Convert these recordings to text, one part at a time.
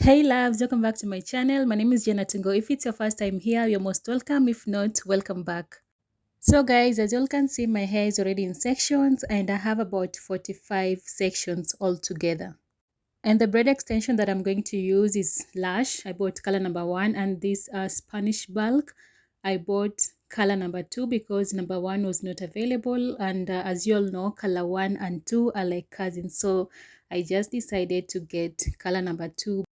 Hey loves, welcome back to my channel. My name is Jenna Tungo. If it's your first time here, you're most welcome. If not, welcome back. So guys, as you all can see, my hair is already in sections and I have about 45 sections altogether. And the braid extension that I'm going to use is Lash. I bought color number 1, and this Spanish bulk I bought color number 2 because number 1 was not available, and as you all know, color 1 and 2 are like cousins, so I just decided to get color number 2.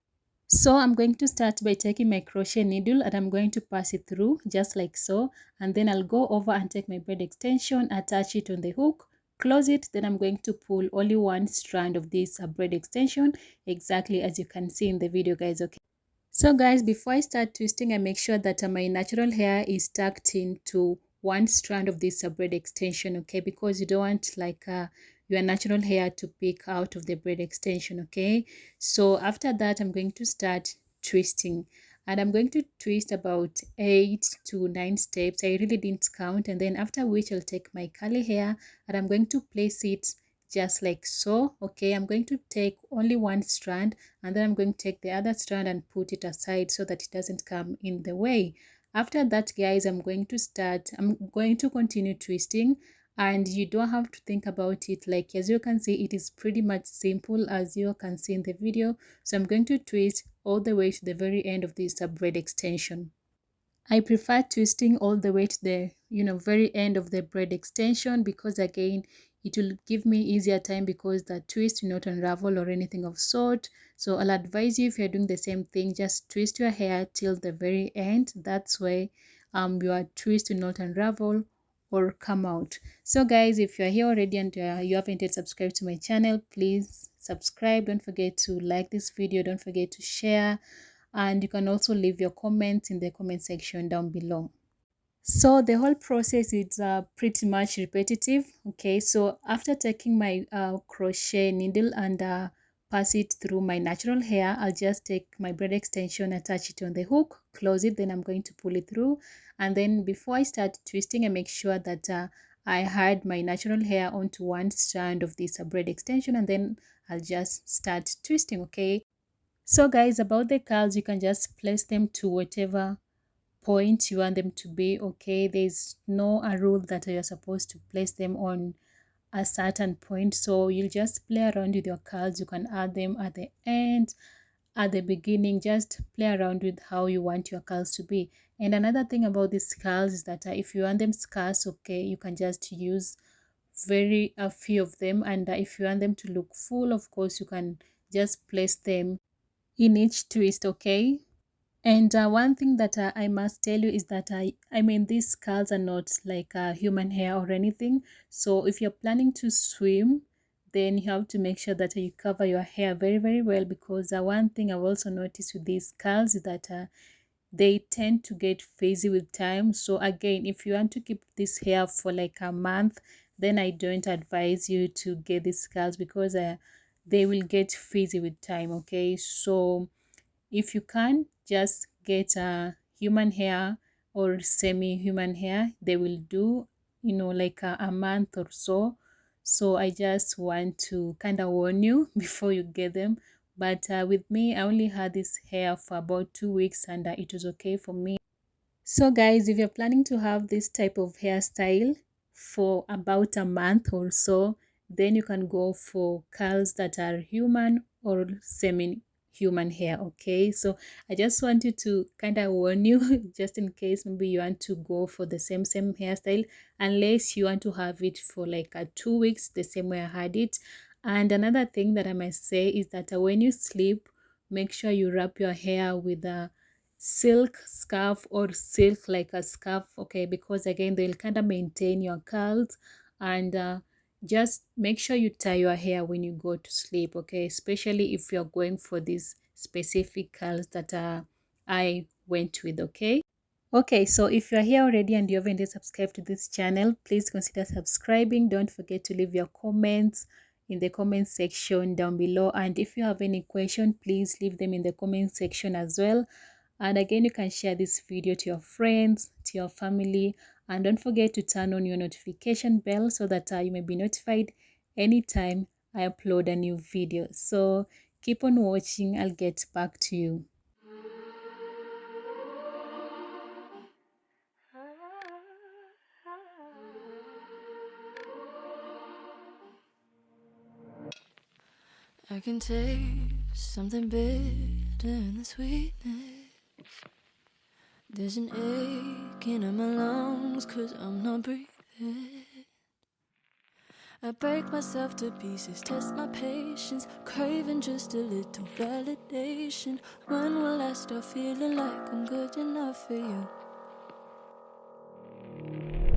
So I'm going to start by taking my crochet needle and I'm going to pass it through just like so, and then I'll go over and take my braid extension, attach it on the hook, close it, then I'm going to pull only one strand of this braid extension, exactly as you can see in the video, guys. Okay, so guys, before I start twisting, I make sure that my natural hair is tucked into one strand of this braid extension, okay, because you don't want like your natural hair to peek out of the braid extension. Okay, so after that I'm going to start twisting, and I'm going to twist about 8 to 9 steps. I really didn't count, and then after which I'll take my curly hair and I'm going to place it just like so. Okay, I'm going to take only one strand, and then I'm going to take the other strand and put it aside so that it doesn't come in the way. After that, guys, I'm going to continue twisting, and you don't have to think about it. Like, as you can see, it is pretty much simple as you can see in the video. So I'm going to twist all the way to the very end of this braid extension. I prefer twisting all the way to the very end of the braid extension, because again it will give me easier time because the twist will not unravel or anything of sort. So I'll advise you, if you're doing the same thing, just twist your hair till the very end. That's why your twist will not unravel or come out. So guys, if you're here already and you haven't yet subscribed to my channel, please subscribe. Don't forget to like this video, don't forget to share, and you can also leave your comments in the comment section down below. So the whole process is pretty much repetitive. Okay, so after taking my crochet needle and pass it through my natural hair, I'll just take my braid extension, attach it on the hook, close it, then I'm going to pull it through. And then before I start twisting, I make sure that I had my natural hair onto one strand of this braid extension, and then I'll just start twisting. Okay, so guys, about the curls, you can just place them to whatever point you want them to be. Okay, there's no a rule that you're supposed to place them on a certain point, so you'll just play around with your curls. You can add them at the end, at the beginning, just play around with how you want your curls to be. And another thing about these curls is that if you want them scarce, okay, you can just use very a few of them, and if you want them to look full, of course you can just place them in each twist. Okay, and one thing that I must tell you is that I mean, these curls are not like human hair or anything. So if you're planning to swim, then you have to make sure that you cover your hair very, very well, because one thing I've also noticed with these curls is that they tend to get frizzy with time. So again, if you want to keep this hair for like a month, then I don't advise you to get these curls, because they will get frizzy with time. Okay, so if you can, just get a human hair or semi-human hair, they will do, like a month or so. So I just want to kind of warn you before you get them. But with me, I only had this hair for about 2 weeks, and it was okay for me. So guys, if you're planning to have this type of hairstyle for about a month or so, then you can go for curls that are human or semi-human hair. Okay, so I just wanted to kind of warn you just in case maybe you want to go for the same hairstyle, unless you want to have it for like 2 weeks the same way I had it. And another thing that I must say is that when you sleep, make sure you wrap your hair with a silk scarf or silk like a scarf. Okay, because again they'll kind of maintain your curls, and just make sure you tie your hair when you go to sleep. Okay, especially if you're going for these specific curls that I went with. Okay, so if you're here already and you haven't yet subscribed to this channel, please consider subscribing. Don't forget to leave your comments in the comment section down below, and if you have any question, please leave them in the comment section as well. And again, you can share this video to your friends, to your family, and don't forget to turn on your notification bell so that you may be notified anytime I upload a new video. So keep on watching. I'll get back to you. I can taste something bitter in the sweetness. There's an ache in my lungs 'cause I'm not breathing. I break myself to pieces, test my patience, craving just a little validation. When will I start feeling like I'm good enough for you?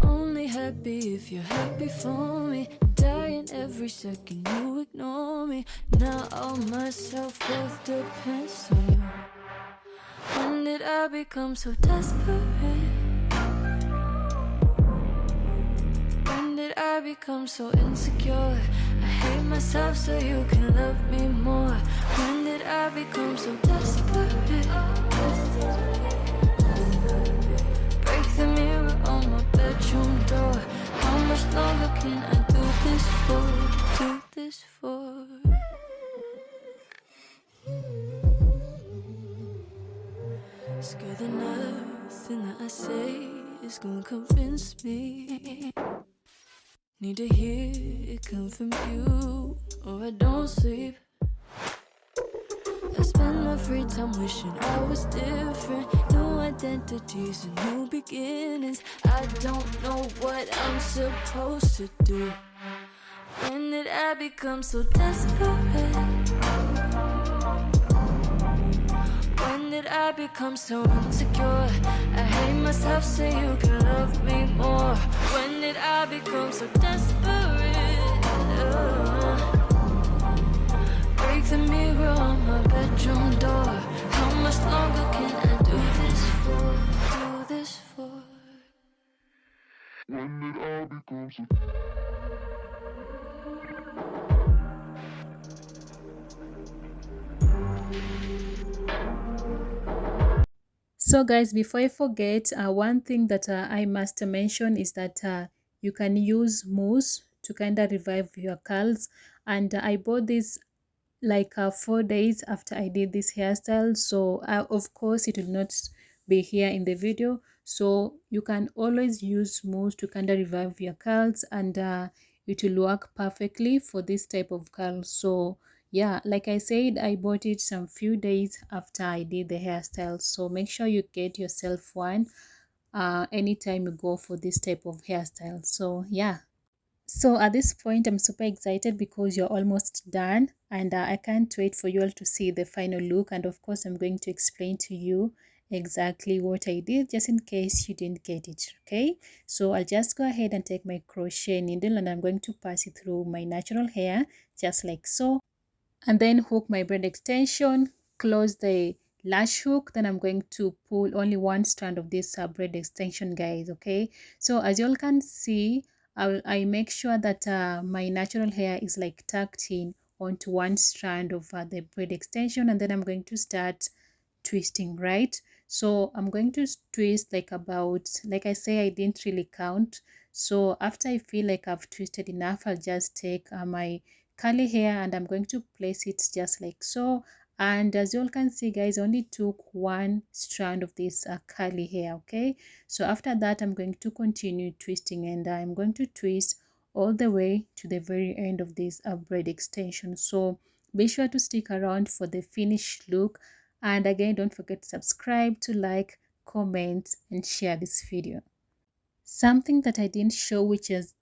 Only happy if you're happy for me. Dying every second you ignore me. Now all my self-worth depends on you. When did I become so desperate? When did I become so insecure? I hate myself so you can love me more. When did I become so desperate? Break the mirror on my bedroom door. How much longer can I do this for? Do this for? Scared that nothing that I say is gonna convince me. Need to hear it come from you, or I don't sleep. I spend my free time wishing I was different. New identities and new beginnings. I don't know what I'm supposed to do. When did I become so desperate? When did I become so insecure? I hate myself so you can love me more. When did I become so desperate? Break the mirror on my bedroom door. How much longer can I do this for? Do this for? When did I become so? So guys, before I forget, one thing that I must mention is that you can use mousse to kind of revive your curls. And I bought this like 4 days after I did this hairstyle, so of course it will not be here in the video. So you can always use mousse to kind of revive your curls, and it will work perfectly for this type of curls. So yeah, like I said, I bought it some few days after I did the hairstyle, so make sure you get yourself one anytime you go for this type of hairstyle. So yeah, so at this point, I'm super excited because you're almost done, and I can't wait for you all to see the final look. And of course, I'm going to explain to you exactly what I did just in case you didn't get it. Okay, so I'll just go ahead and take my crochet needle and I'm going to pass it through my natural hair just like so, and then hook my braid extension, close the lash hook. Then I'm going to pull only one strand of this braid extension, guys. Okay, so as you all can see, I make sure that my natural hair is like tucked in onto one strand of the braid extension, and then I'm going to start twisting, right? So I'm going to twist like about, like I say, I didn't really count. So after I feel like I've twisted enough, I'll just take my curly hair and I'm going to place it just like so. And as you all can see, guys, I only took one strand of this curly hair. Okay, so after that I'm going to continue twisting, and I'm going to twist all the way to the very end of this braid extension. So be sure to stick around for the finished look, and again, don't forget to subscribe, to like, comment and share this video. Something that I didn't show, which is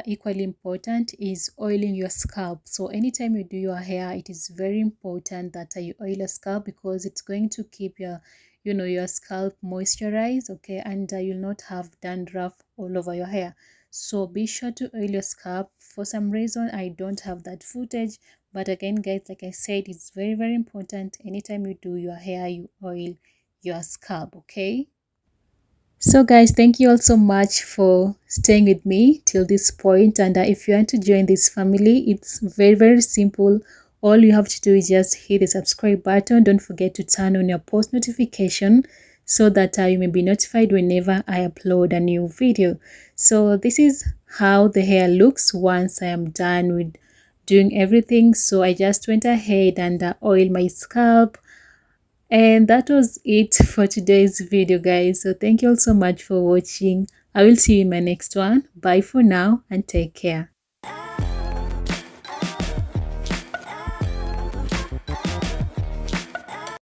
equally important, is oiling your scalp. So anytime you do your hair, it is very important that you oil your scalp, because it's going to keep your your scalp moisturized, okay, and you'll not have dandruff all over your hair. So be sure to oil your scalp. For some reason I don't have that footage, but again, guys, like I said, it's very important. Anytime you do your hair, you oil your scalp, okay? So guys, thank you all so much for staying with me till this point. And if you want to join this family, it's very simple. All you have to do is just hit the subscribe button. Don't forget to turn on your post notification so that you may be notified whenever I upload a new video. So this is how the hair looks once I am done with doing everything, so I just went ahead and oiled my scalp. And that was it for today's video, guys. So thank you all so much for watching. I will see you in my next one. Bye for now and take care.